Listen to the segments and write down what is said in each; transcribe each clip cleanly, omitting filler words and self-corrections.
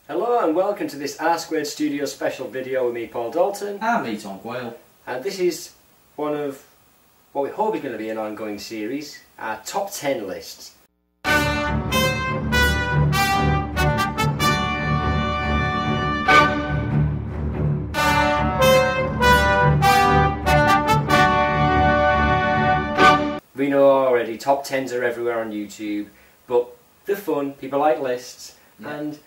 Hello and welcome to this R² Studio special video with me, Paul Dalton. And me, Tom Quayle. And this is one of what we hope is going to be an ongoing series, our top 10 lists. We know already, top 10s are everywhere on YouTube, but they're fun, people like lists, and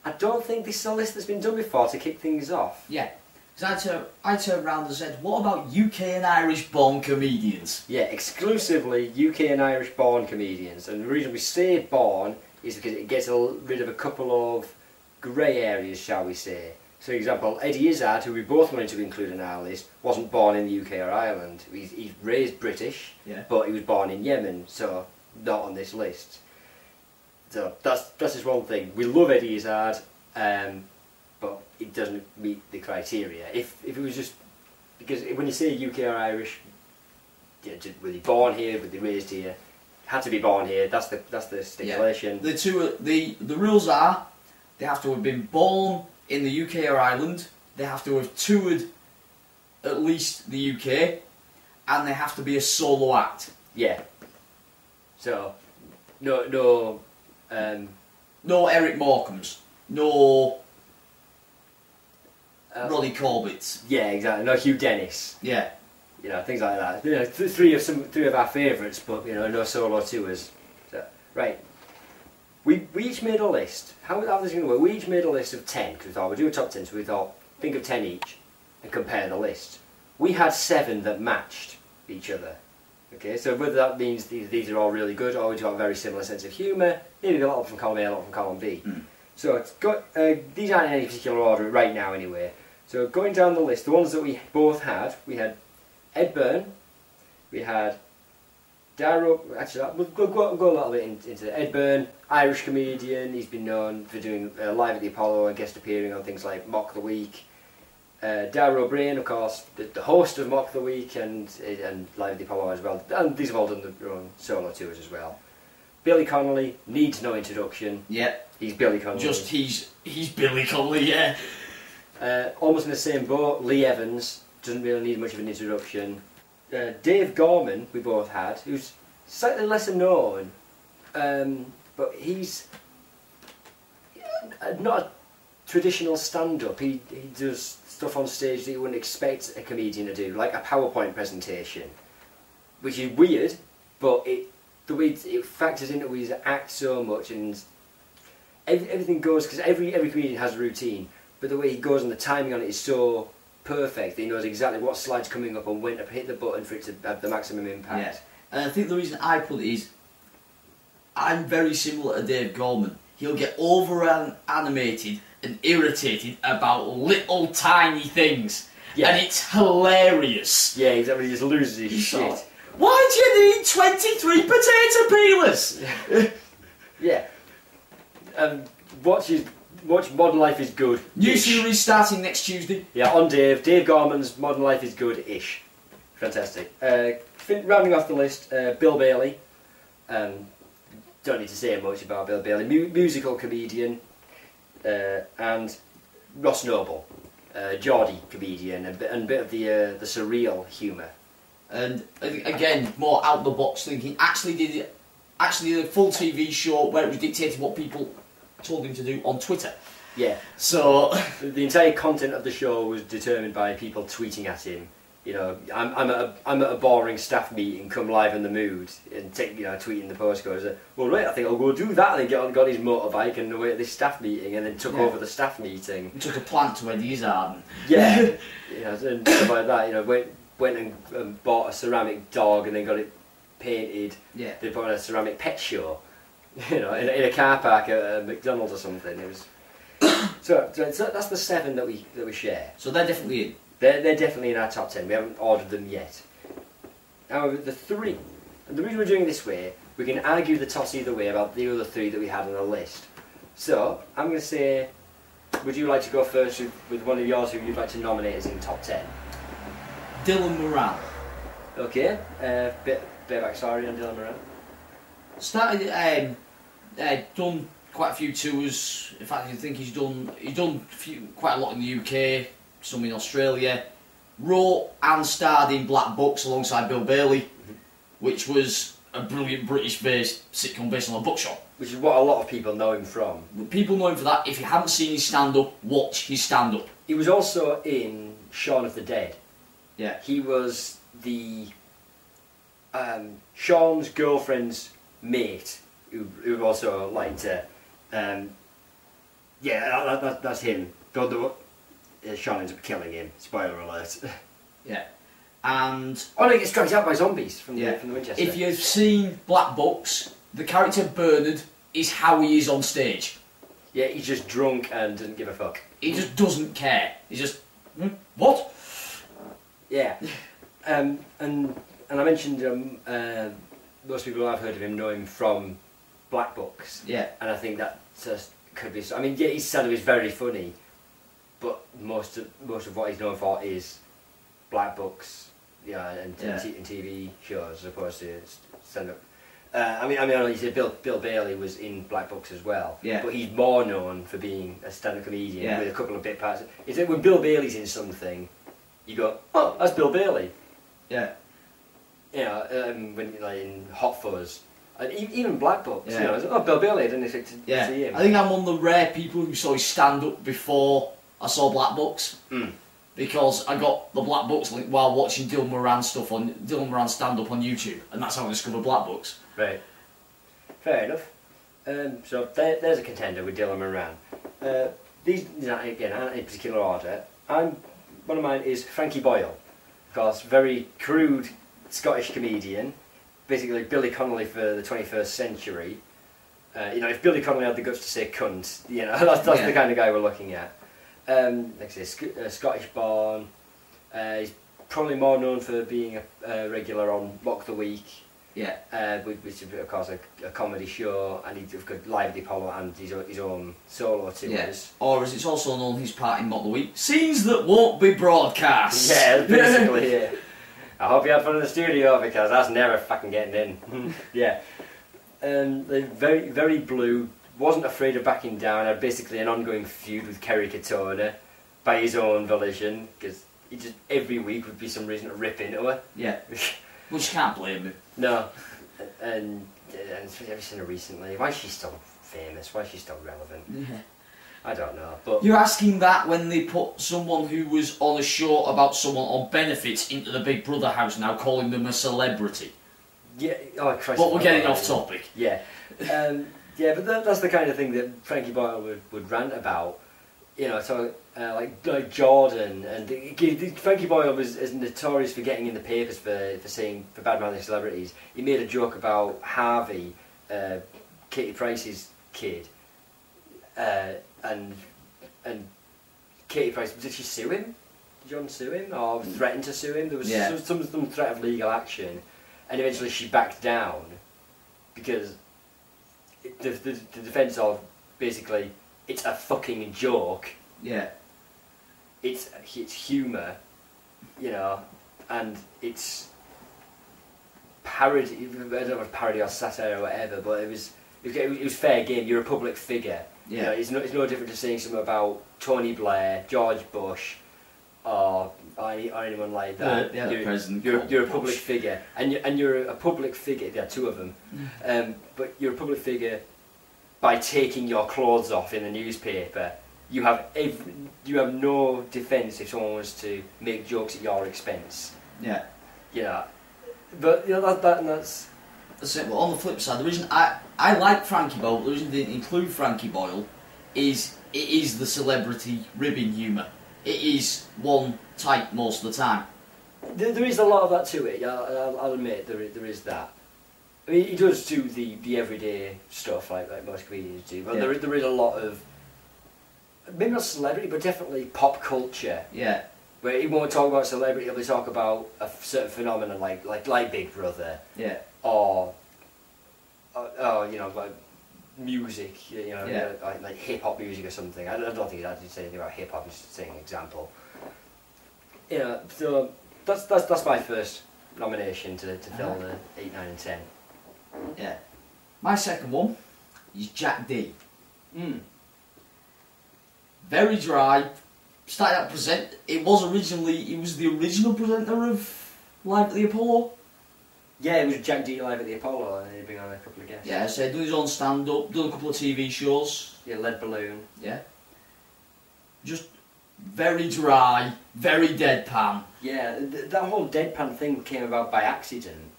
I don't think this is a list that's been done before to kick things off. Yeah, because I turned around and said, what about UK and Irish born comedians? Yeah, exclusively UK and Irish born comedians, and the reason we say born is because it gets rid of a couple of grey areas, shall we say. So, for example, Eddie Izzard, who we both wanted to include in our list, wasn't born in the UK or Ireland. He's raised British, but he was born in Yemen, so not on this list. So that's just one thing. We love Eddie Izzard, but it doesn't meet the criteria. If it was just because when you say UK or Irish, were they born here, were they raised here? Had to be born here. That's the stipulation. Yeah. The rules are they have to have been born in the UK or Ireland. They have to have toured at least the UK, and they have to be a solo act. Yeah. So no Eric Morecambe's, no Roddy Corbett's. Yeah, exactly. No Hugh Dennis. Yeah. You know, things like that. You know, three of our favourites, but you know, no solo tours. So, right. We each made a list. How this going to work? We each made a list of 10 because we thought we'd do a top 10. So we thought, think of 10 each and compare the list. We had 7 that matched each other. Okay, so whether that means these are all really good or we've got a very similar sense of humour, maybe a lot from column A, a lot from column B. So it's got, these aren't in any particular order right now anyway. So going down the list, the ones that we both had, we had Ed Byrne, we had Darrow, actually we'll go a little bit into Ed Byrne, Irish comedian. He's been known for doing Live at the Apollo and guest appearing on things like Mock the Week. Darrow O'Brien, of course, the host of Mock the Week and Live at the Apollo as well, and these have all done their own solo tours as well. Billy Connolly needs no introduction. Yeah, he's Billy Connolly. Just he's Billy Connolly, yeah. Almost in the same boat, Lee Evans doesn't really need much of an introduction. Dave Gorman we both had, who's slightly lesser known, but he's not a traditional stand-up. He does stuff on stage that you wouldn't expect a comedian to do, like a PowerPoint presentation, which is weird, but the way it factors into his act so much, and everything goes, because every comedian has a routine, but the way he goes and the timing on it is so perfect that he knows exactly what slide's coming up and when to hit the button for it to have the maximum impact. Yeah. And I think the reason I put it is I'm very similar to Dave Gorman. He'll get animated and irritated about little tiny things, and it's hilarious. Yeah, exactly. He just loses his shit. Why do you need 23 potato peelers? Yeah. Watch Modern Life is Good. New series starting next Tuesday. Yeah, on Dave Gorman's Modern Life is Good-ish. Fantastic. Rounding off the list, Bill Bailey. Don't need to say much about Bill Bailey. Musical comedian. And Ross Noble. Geordie comedian. And a bit of the surreal humour. And again, more out the box thinking. Actually did a full TV show where it was dictated what people told him to do on Twitter. Yeah. So the entire content of the show was determined by people tweeting at him. You know, I'm at a boring staff meeting. Come live in the mood and tweeting the postcode. Well, right, I think I'll go do that. And then got his motorbike and away at this staff meeting, and then took over the staff meeting. He took a plant to Eddie Izzard. Yeah. And stuff like that. You know, went and bought a ceramic dog and then got it painted. Yeah. They bought a ceramic pet show. You know, in a car park at McDonald's or something. It was so that's the 7 that we share. So they're definitely in. They're definitely in our top 10. We haven't ordered them yet. However, the 3, and the reason we're doing it this way, we can argue the toss either way about the other 3 that we had on the list. So I'm going to say, would you like to go first with one of yours who you'd like to nominate as in top 10? Dylan Moran. Okay. Bit of backstory on Dylan Moran. Started done quite a few tours. In fact, I think he's done quite a lot in the UK, some in Australia. Wrote and starred in Black Books alongside Bill Bailey, which was a brilliant British-based sitcom based on a bookshop. Which is what a lot of people know him from. People know him for that. If you haven't seen his stand-up, watch his stand-up. He was also in Shaun of the Dead. Yeah. He was the Sean's girlfriend's mate, who also liked that's him. Though Sean ends up killing him. Spoiler alert. Yeah. And no, he gets dragged out by zombies from the Winchester. If you've seen Black Books, the character Bernard is how he is on stage. Yeah, he's just drunk and doesn't give a fuck. He just doesn't care. He's just what? Yeah. And I mentioned most people who I've heard of him know him from Black Books. Yeah. And I think that just could be. I mean, yeah, his stand-up is very funny, but most of what he's known for is Black Books, and TV shows as opposed to stand-up. I know you said Bill Bailey was in Black Books as well, but he's more known for being a stand-up comedian with a couple of bit parts. Is it when Bill Bailey's in something, you go, oh, that's Bill Bailey. Yeah. When in Hot Fuzz, and even Black Books. You know, I was like, oh, Bill Bailey, I didn't expect to see him. I think I'm one of the rare people who saw his stand-up before I saw Black Books. Because I got the Black Books link while watching Dylan Moran's stand-up on YouTube, and that's how I discovered Black Books. Right. Fair enough. So there's a contender with Dylan Moran. These again aren't in particular order. One of mine is Frankie Boyle. Of course, very crude Scottish comedian, basically Billy Connolly for the 21st century. If Billy Connolly had the guts to say cunt, that's the kind of guy we're looking at. Like I say, Scottish born. He's probably more known for being a regular on Mock the Week. Yeah. Which is of course a comedy show, and he's got Live at the Apollo and his own solo tours. Yeah. Or as it's also known, his part in Mock the Week, Scenes That Won't Be Broadcast. Yeah, basically. Yeah. I hope you had fun in the studio because that's never fucking getting in. Yeah. They're very, very blue. Wasn't afraid of backing down. Had basically an ongoing feud with Kerry Katona by his own volition, because he just every week would be some reason to rip into her. Yeah. Which you can't blame him. No. And I've seen her recently. Why is she still famous? Why is she still relevant? Yeah. I don't know. But you're asking that when they put someone who was on a show about someone on benefits into the Big Brother house now, calling them a celebrity. Yeah. Oh Christ. But we're getting off topic. Yeah. Yeah, but that's the kind of thing that Frankie Boyle would rant about. Like Jordan, and Frankie Boyle is notorious for getting in the papers for bad-mouthing celebrities. He made a joke about Harvey, Katie Price's kid, and Katie Price, did she sue him? Did John sue him or threaten to sue him? There was some threat of legal action, and eventually she backed down because the defence of basically it's a fucking joke. Yeah. It's humour, and it's parody. I don't know if it's parody or satire or whatever, but it was fair game. You're a public figure. Yeah. It's no different to saying something about Tony Blair, George Bush, or anyone like that. The president. You're a public figure, and you're a public figure. There are two of them, but you're a public figure by taking your clothes off in the newspaper. You have no defence if someone was to make jokes at your expense. Yeah. But that's it. Well, on the flip side, the reason I like Frankie Boyle, the reason I didn't include Frankie Boyle, is it is the celebrity ribbing humour. It is one type most of the time. There is a lot of that to it. I'll admit there is that. I mean, he does do the everyday stuff like most comedians do, but there is a lot of, maybe not celebrity, but definitely pop culture. Yeah. Where he won't talk about celebrity, he'll talk about a certain phenomenon like Big Brother. Yeah. Or like music, like hip hop music or something. I don't think he'd actually say anything about hip hop. He's just saying an example. So that's my first nomination to fill the 8, 9, and 10. Yeah. My second one is Jack D. Very dry. Started out he was the original presenter of Live at the Apollo. Yeah, it was Jack D live at the Apollo, and he'd been on a couple of guests. Yeah, so done his own stand-up, done a couple of TV shows. Yeah, Lead Balloon. Yeah. Just very dry, very deadpan. Yeah, that whole deadpan thing came about by accident.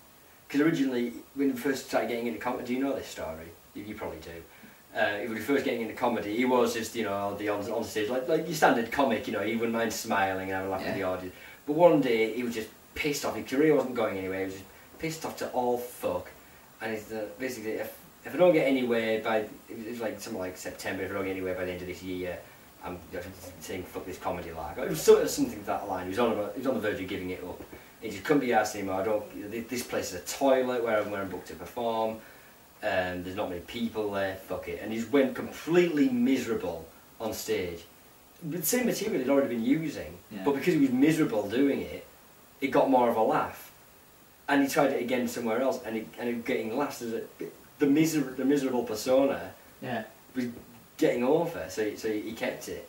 Because originally, when he first started getting into comedy, do you know this story? You probably do. When he was first getting into comedy, he was just, you know, the on stage, like your standard comic, you know, he wouldn't mind smiling and having a laugh with the audience. But one day, he was just pissed off. His career wasn't going anywhere. He was just pissed off to all fuck. And he's basically, if I don't get anywhere by, it was like something like September, if I don't get anywhere by the end of this year, I'm saying fuck this comedy like. It was sort of something to that line. He was on the verge of giving it up. He just couldn't be asked anymore. This place is a toilet where I'm booked to perform. There's not many people there. Fuck it. And he just went completely miserable on stage. The same material he'd already been using, but because he was miserable doing it, it got more of a laugh. And he tried it again somewhere else, and he getting laughs. The miserable persona was getting over, so he kept it.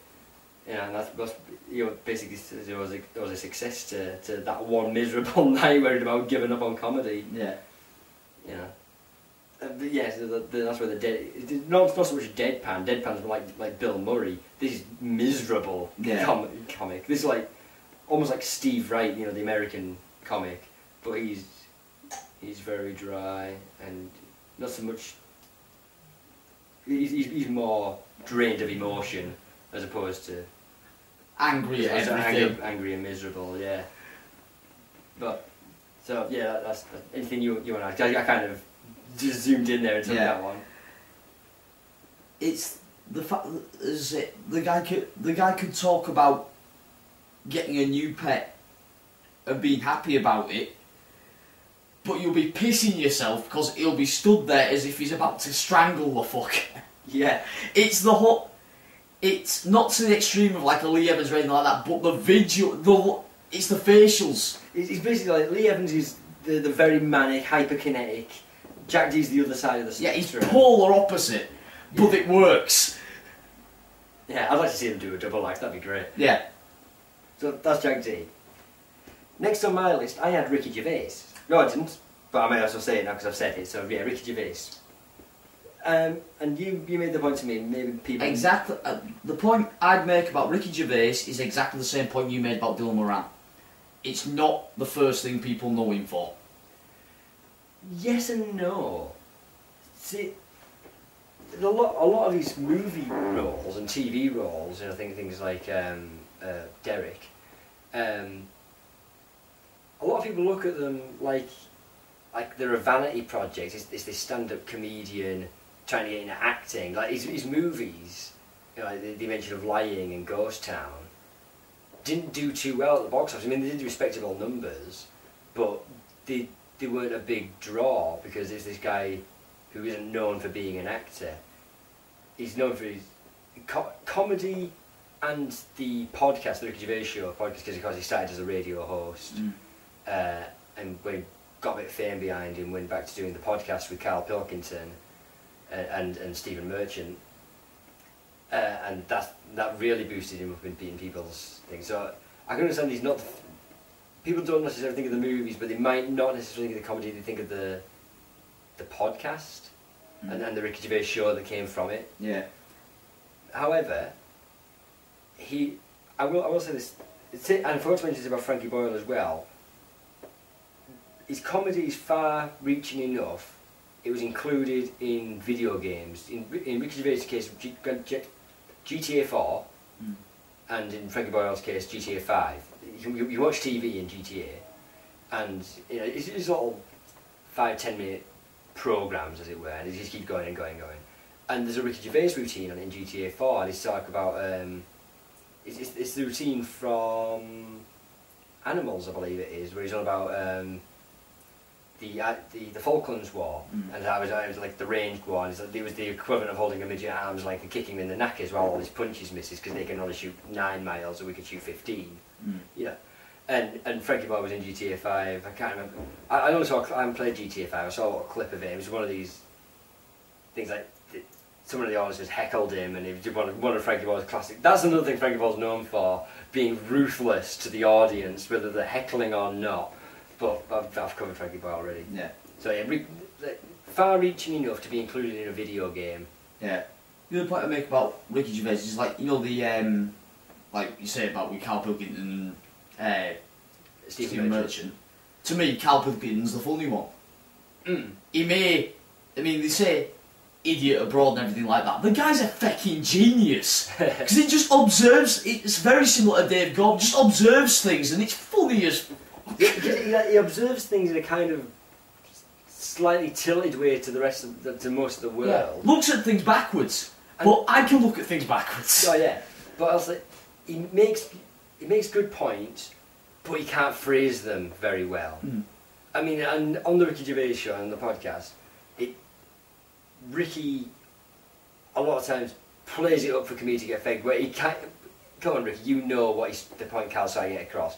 Yeah, and that's you know, basically it was a success to that one miserable night where he'd about given up on comedy. Yeah. You know. But yeah, so that's where it's not so much deadpan. Deadpan's like Bill Murray. This is miserable comic. This is like almost like Steve Wright, you know, the American comic, but he's very dry and not so much. He's more drained of emotion as opposed to angry at everything. Angry and miserable, yeah. But so yeah, that's anything you want to add. I kind of just zoomed in there and took that one. It's the fact that the guy could talk about getting a new pet and being happy about it, but you'll be pissing yourself because he'll be stood there as if he's about to strangle the fuck. Yeah. It's it's not to the extreme of like a Lee Evans or anything like that, but it's the facials. It's basically like Lee Evans is the very manic, hyperkinetic. Jack D's the other side of the spectrum. Yeah, he's polar opposite, but it works. Yeah, I'd like to see him do a double act, that'd be great. Yeah. So that's Jack D. Next on my list, I had Ricky Gervais. No, I didn't, but I may as well say it now because I've said it. So yeah, Ricky Gervais. And you made the point to me, maybe people... Exactly. The point I'd make about Ricky Gervais is exactly the same point you made about Dylan Moran. It's not the first thing people know him for. Yes and no. See, a lot of these movie roles and TV roles, you know, things like Derek, a lot of people look at them like they're a vanity project. It's this stand-up comedian trying to get into acting. Like his movies, you know, like the mention of Lying and Ghost Town, didn't do too well at the box office. I mean, they did respectable numbers, but they weren't a big draw because there's this guy who isn't known for being an actor. He's known for his comedy and the podcast, the Ricky Gervais Show podcast, because he started as a radio host. And when he got a bit of fame behind him, went back to doing the podcast with Carl Pilkington and Stephen Merchant. And that really boosted him up in people's things. So I can understand he's not... People don't necessarily think of the movies, but they might not necessarily think of the comedy. They think of the podcast and the Ricky Gervais Show that came from it. Yeah. However, I will say this, and I forgot to mention this about Frankie Boyle as well. His comedy is far-reaching enough. It was included in video games. In Ricky Gervais' case, GTA 4, and in Frankie Boyle's case, GTA 5. You watch TV in GTA, and you know, it's little 5-10 minute programs, as it were, and they just keep going and going and going. And there's a Ricky Gervais routine on in GTA 4, and he's talk about it's the routine from Animals, I believe it is, where he's on about the Falklands War, and that was like the ranged war, and it was the equivalent of holding a midget at arm's length and kicking him in the knackers while all his punches misses because they can only shoot 9 miles and we can shoot 15. Yeah, and Frankie Boyle was in GTA 5. I can't remember. I haven't played GTA 5. I saw a clip of it. It was one of these things like someone in the audience has heckled him, and he did one of Frankie Boyle's classic. That's another thing Frankie Boyle's known for, being ruthless to the audience, whether they're heckling or not. But I've covered Frankie Boyle already. Yeah. So yeah, far-reaching enough to be included in a video game. Yeah. The other point I make about Ricky Gervais is like, you know, the like you say about with Carl Pilkington and Stephen Merchant. To me, Carl Pilkington's the funny one. He may, I mean, they say idiot abroad and everything like that. The guy's a fucking genius because he just observes. It's very similar to Dave Gobb. Just observes things, and it's funny as. He observes things in a kind of slightly tilted way to the rest of to most of the world. Yeah. Looks at things backwards, but I can look at things backwards. Oh yeah, but also he makes good points, but he can't phrase them very well. I mean, and on the Ricky Gervais show and the podcast, Ricky a lot of times plays it up for comedic effect where he can't. Come on, Ricky, you know what the point Carl's trying to get across,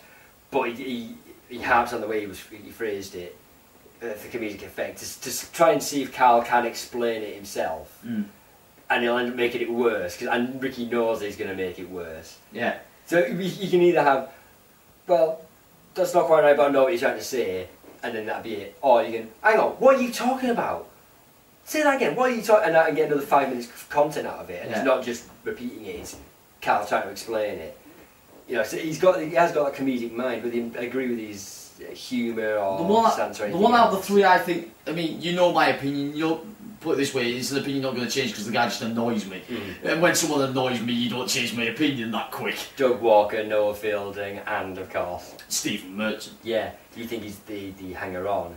but he harps on the way he phrased it for comedic effect to try and see if Carl can explain it himself, and he'll end up making it worse. And Ricky knows he's going to make it worse. Yeah. So you can either have, well, that's not quite right, but I know what you're trying to say, and then that'd be it. Or you can, hang on, what are you talking about? Say that again. What are you talking? And get another 5 minutes of content out of it, and it's not just repeating it. It's Carl trying to explain it. You know, so he has got a comedic mind, but I agree with his humour or stance or anything. The one out of the three, I think. I mean, you know my opinion. You'll put it this way: it's an opinion not going to change because the guy just annoys me. And when someone annoys me, you don't change my opinion that quick. Doug Walker, Noah Fielding, and of course Stephen Merchant. Yeah, you think he's the hanger-on,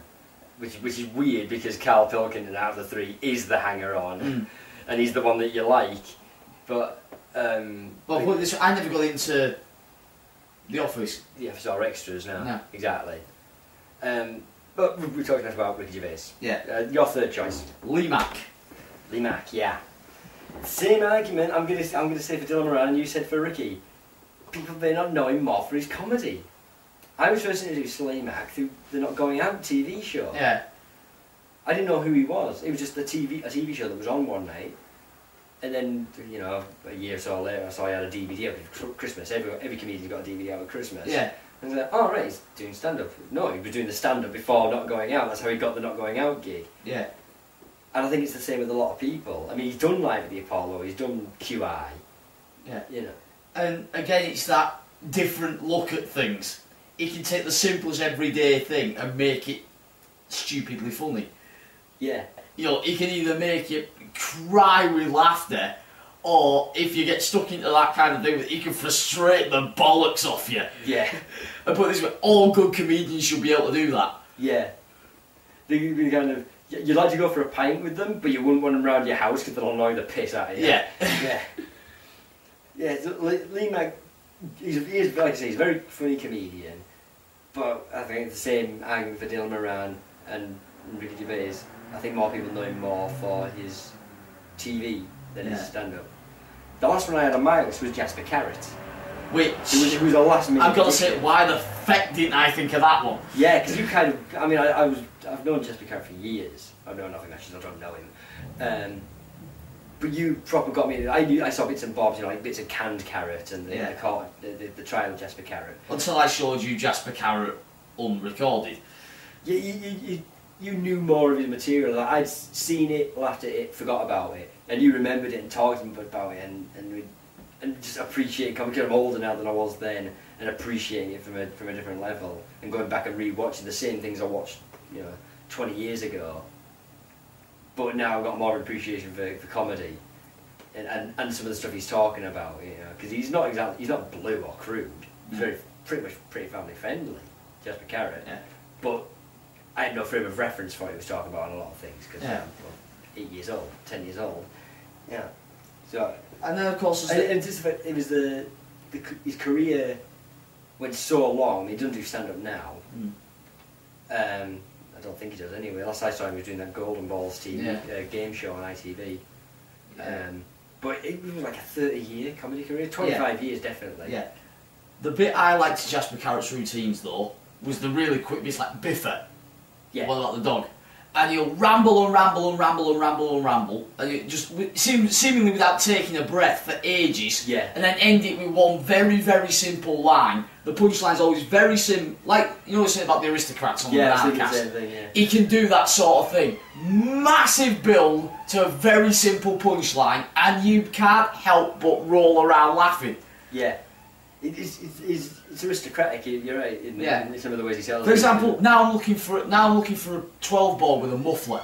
which is weird because Carl Pilkington out of the three is the hanger-on, and he's the one that you like. But put it this way, I never got into The Office. The Office are extras now. No. Exactly. But we're talking about Ricky Gervais. Yeah. Your third choice. Lee Mack. Lee Mack, yeah. Same argument. I'm gonna say for Dylan Moran, and you said for Ricky. People may not know him more for his comedy. I was first introduced to Lee Mack through the Not Going Out TV show. Yeah. I didn't know who he was. It was just a TV show that was on one night. And then, you know, a year or so later, I saw he had a DVD out at Christmas. Every comedian's got a DVD out at Christmas. Yeah. And I was like, oh right, he's doing stand-up. No, he was doing the stand-up before Not Going Out. That's how he got the Not Going Out gig. Yeah. And I think it's the same with a lot of people. I mean, he's done Live at the Apollo, he's done QI. Yeah. You know. And again, it's that different look at things. He can take the simplest everyday thing and make it stupidly funny. Yeah. You know, he can either make you cry with laughter, or if you get stuck into that kind of thing, he can frustrate the bollocks off you. Yeah. And put it this way, all good comedians should be able to do that. Yeah. They'd be kind of, you'd like to go for a pint with them, but you wouldn't want them around your house because they'll annoy the piss out of you. Yeah. Yeah. Yeah, so Lee Mack, he is, like I say, he's a very funny comedian, but I think it's the same argument for Dylan Moran and Ricky Gervais. I think more people know him more for his TV than his stand-up. The last one I had on my list was Jasper Carrott. Which who was a last minute. I've got to say, why the feck didn't I think of that one? Yeah, because you kind of, I mean, I've known Jasper Carrott for years. I've known nothing actually, I don't know him. But you probably got me. I saw bits and bobs, you know, like bits of canned carrot and the trial of Jasper Carrott. Until I showed you Jasper Carrott unrecorded. Yeah, you knew more of his material. Like, I'd seen it, laughed at it, forgot about it, and you remembered it and talked to me about it, and just appreciating comedy. I'm older now than I was then, and appreciating it from a different level, and going back and re-watching the same things I watched, 20 years ago. But now I've got more appreciation for comedy, and some of the stuff he's talking about, because he's not blue or crude. He's pretty family friendly, Jasper Carrott. Yeah. But I had no frame of reference for what he was talking about on a lot of things because I'm 8 years old, 10 years old. Yeah. So. And then of course it was his career went so long. He doesn't do stand up now. I don't think he does anyway. Last I saw him, he was doing that Golden Balls TV game show on ITV. But it was like a 30-year comedy career, 25 years definitely. Yeah. The bit I liked Jasper Carrott's routines though was the really quick bits like Biffer. Yeah. What about the dog? and he'll ramble and ramble and ramble and ramble and ramble, and it just seemingly without taking a breath for ages. Yeah. And then end it with one very, very simple line. The punchline's always very like you know what I'm saying about the aristocrats on the Narcast. Yeah. He can do that sort of thing. Massive build to a very simple punchline, and you can't help but roll around laughing. Yeah. It's aristocratic. You're right. In some of the ways he sells. For example, now I'm looking for a 12 ball with a muffler.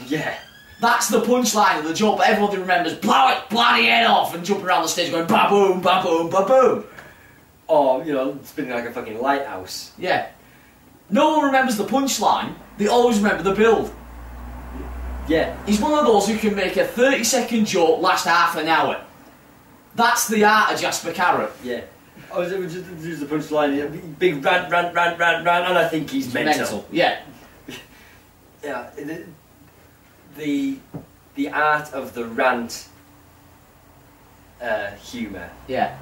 Yeah. That's the punchline of the joke. Everybody remembers blow it bloody head off and jumping around the stage going ba boom, ba boom, ba boom. Or spinning like a fucking lighthouse. Yeah. No one remembers the punchline. They always remember the build. Yeah. He's one of those who can make a 30-second joke last half an hour. That's the art of Jasper Carrott. Yeah. Oh, it was just the punchline. Big rant, and I think he's mental. Yeah. Yeah. The art of the rant humour. Yeah.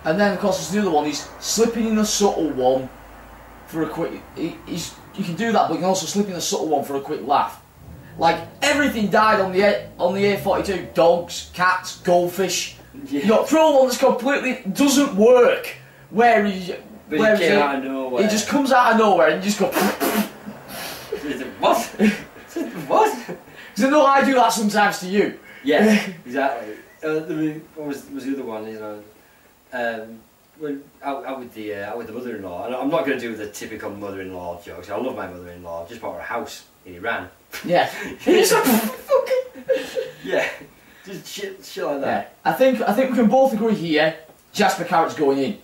And then, of course, there's the other one. He's slipping in a subtle one for a quick... You can do that, but you can also slip in a subtle one for a quick laugh. Like, everything died on the A42. Dogs, cats, goldfish. Yeah. Throw one that's completely doesn't work. Where he came out of nowhere. He just comes out of nowhere and you just go. What? What? So no, I do that sometimes to you. Yeah, exactly. What was the other one? When out with the mother-in-law. And I'm not going to do the typical mother-in-law jokes. I love my mother-in-law. Just bought her a house in Iran. Yeah. Yeah. Just shit like that. Yeah. I think we can both agree here. Jasper Carrott's going in.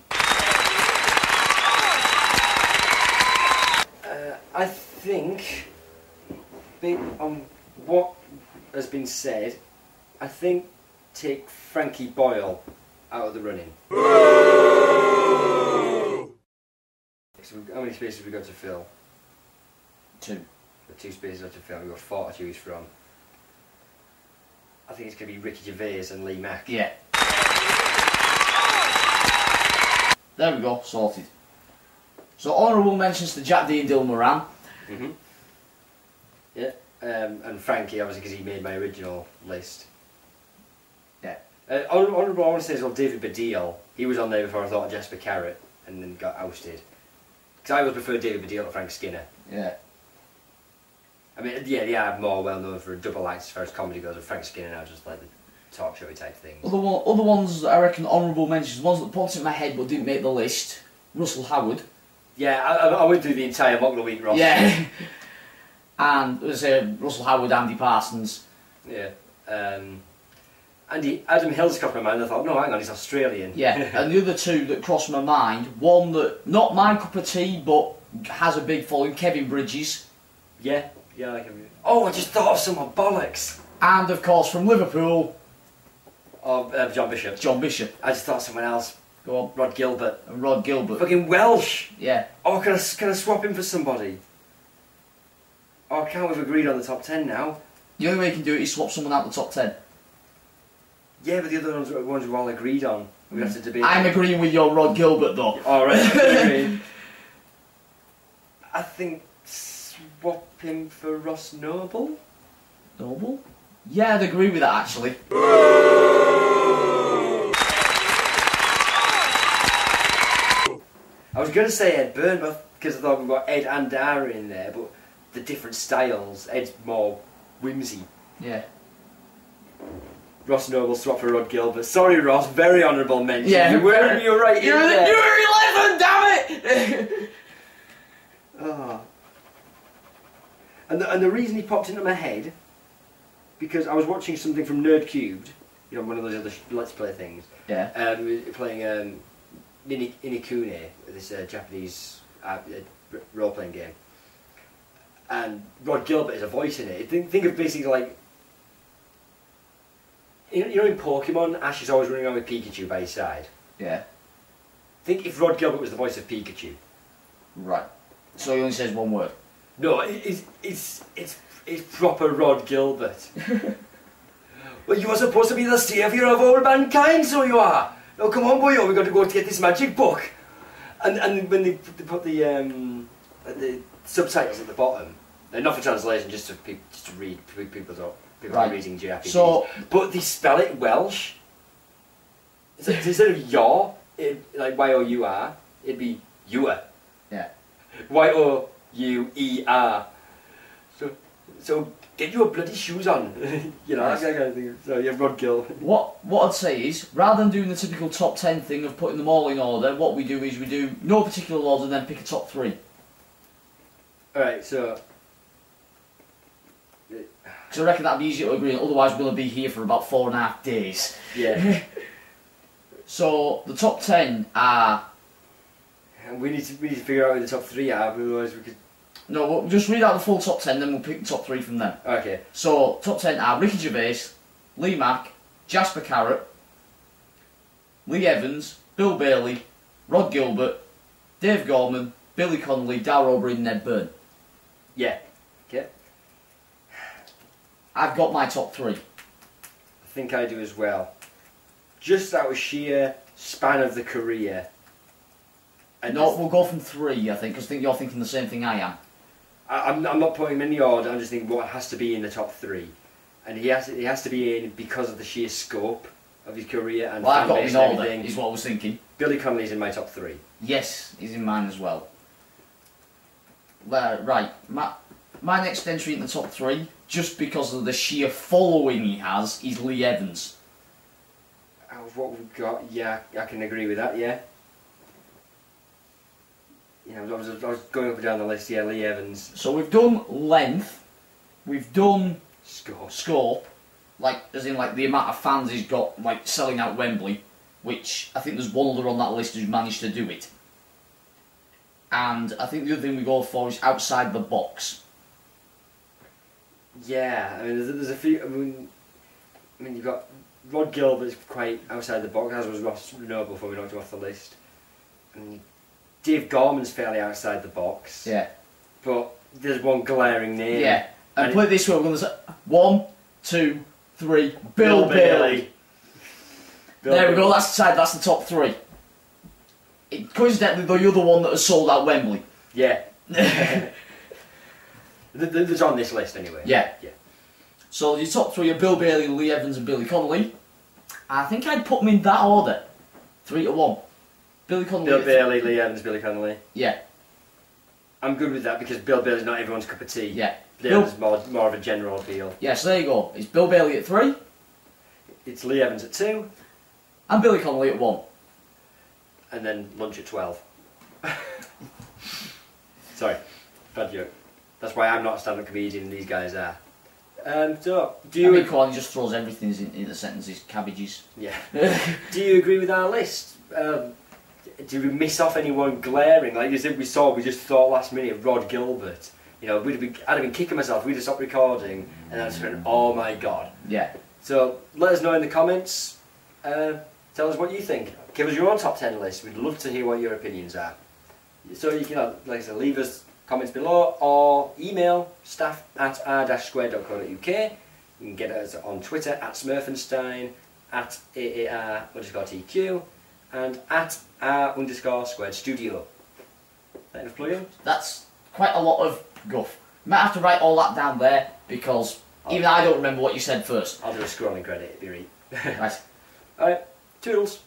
I think, based on what has been said, I think take Frankie Boyle out of the running. So how many spaces have we got to fill? 2. We've got 2 spaces left to fill. We've got 4 to choose from. I think it's going to be Ricky Gervais and Lee Mack. Yeah. There we go, sorted. So honourable mentions to Jack D and Dylan Moran. Yeah. And Frankie, obviously, because he made my original list. Yeah. Honourable, I want to say as well, David Baddiel. He was on there before I thought of Jasper Carrott, and then got ousted. Because I always prefer David Baddiel to Frank Skinner. Yeah. I mean, yeah, they are more well known for a double act as far as comedy goes, and Frank Skinner now just like the talk showy type thing. Other ones I reckon honourable mentions, ones that popped in my head but didn't make the list. Russell Howard. Yeah, I went through the entire Mock the Week roster. Yeah. And as I say, Russell Howard, Andy Parsons. Yeah. Adam Hill's crossed my mind. I thought, no, hang on, he's Australian. Yeah. And the other two that crossed my mind, one that not my cup of tea but has a big following, Kevin Bridges. Yeah. Yeah, I like him. Oh, I just thought of someone bollocks. And of course from Liverpool. Oh, John Bishop. John Bishop. I just thought of someone else. Go on. Rod Gilbert. And Rod Gilbert. Fucking Welsh. Yeah. Oh, can I swap him for somebody? Oh, I can't. We've agreed on the top 10 now. The only way you can do it is swap someone out the top 10. Yeah, but the other ones are ones we all agreed on. We have to debate. I'm agreeing with your Rod Gilbert though. Alright. I think swap him for Ross Noble. Noble? Yeah, I'd agree with that actually. I was going to say Ed Byrne, because I thought we've got Ed and Dara in there, but the different styles. Ed's more whimsy. Yeah. Ross Noble swap for Rod Gilbert. Sorry, Ross, very honourable mention. Yeah, you were right. You're 11, damn it! Oh. And the reason he popped into my head, because I was watching something from Nerd Cubed, one of those other Let's Play things. Yeah. Playing Inikune, this Japanese role-playing game. And Rod Gilbert is a voice in it. Think of basically like... You know in Pokemon, Ash is always running around with Pikachu by his side? Yeah. Think if Rod Gilbert was the voice of Pikachu. Right. So he only says one word. No, it's proper Rod Gilbert. Well, you are supposed to be the saviour of all mankind, so you are. Now come on, boyo, we've got to go to get this magic book. And when they put the subtitles at the bottom, Not for translation, just to read. People Right. are reading JRPGs. So, but they spell it Welsh. So instead of your, like Y-O-U-R, it'd be Ewer. yeah. Y-O-U-E-R. So get your bloody shoes on. You know, Yes. that kind of thing. So yeah, Rod Gill. What I'd say is, rather than doing the typical top 10 thing of putting them all in order, what we do is we do no particular order and then pick a top 3. Alright, so... Because I reckon that'd be easier to agree on, otherwise we'll be here for about 4.5 days. Yeah. So, the top 10 are... And we need to figure out who the top 3 are, otherwise we could... No, we'll just read out the full top 10, then we'll pick the top 3 from them. Okay. So, top 10 are Ricky Gervais, Lee Mack, Jasper Carrott, Lee Evans, Bill Bailey, Rod Gilbert, Dave Gorman, Billy Connolly, Darrell O'Brien, and Ned Byrne. Yeah. Okay. I've got my top 3. I think I do as well. Just out of sheer span of the career. And No, we'll go from 3, I think, because I think you're thinking the same thing I am. I'm not putting him in the order, I'm just thinking what has to be in the top 3. And he has to be in because of the sheer scope of his career and Well, I've fan got base him in and order, everything. is what I was thinking. Billy Connolly's in my top 3. Yes, he's in mine as well. Right, my next entry in the top 3, just because of the sheer following he has, is Lee Evans. Out of what we've got, yeah, I can agree with that, yeah. Yeah, I was going up and down the list, yeah, Lee Evans. So we've done length, we've done Score. scope, like as in like the amount of fans he's got, like selling out Wembley, which I think there's one other on that list who's managed to do it. And I think the other thing we go for is outside the box. Yeah, I mean, there's a few, I mean, you've got Rod Gilbert's quite outside the box, as was Ross Renault before we knocked him off the list. And Dave Gorman's fairly outside the box. Yeah. But there's one glaring name. Yeah. And And put it this way, we're going to say 1, 2, 3, Bill Bailey. There we go, that's the top 3. Coincidentally, the other one that has sold out Wembley. Yeah. There's on this list anyway. Yeah. Yeah. So your top 3 are Bill Bailey, Lee Evans and Billy Connolly. I think I'd put them in that order. 3 to 1. Billy Connolly. Bill Bailey, Lee Evans, Billy Connolly. Yeah. I'm good with that because Bill Bailey's not everyone's cup of tea. Yeah. Lee Evans is more of a general appeal. Yeah, so there you go. It's Bill Bailey at 3 It's Lee Evans at 2. and Billy Connolly at 1. And then lunch at 12. Sorry, bad joke. That's why I'm not a stand-up comedian and these guys are. So, do you... Colin just throws everything in the sentences, cabbages. Yeah. Do you agree with our list? Did we miss off anyone glaring? Like you said, we just thought last minute, Rod Gilbert. You know, I'd have been kicking myself, we'd have stopped recording, and I'd just went, oh my god. Yeah. So, let us know in the comments. Tell us what you think. Give us your own top 10 list. We'd love to hear what your opinions are. So you can, like I said, leave us comments below or email staff@r-squared.co.uk. You can get us on Twitter @Smurfenstein, @AAR_TQ, and @R_squared studio. That enough plug-in? That's quite a lot of guff. Might have to write all that down there because even I don't remember what you said first. I'll do a scrolling credit, it'd be right. Right. Alright, toodles.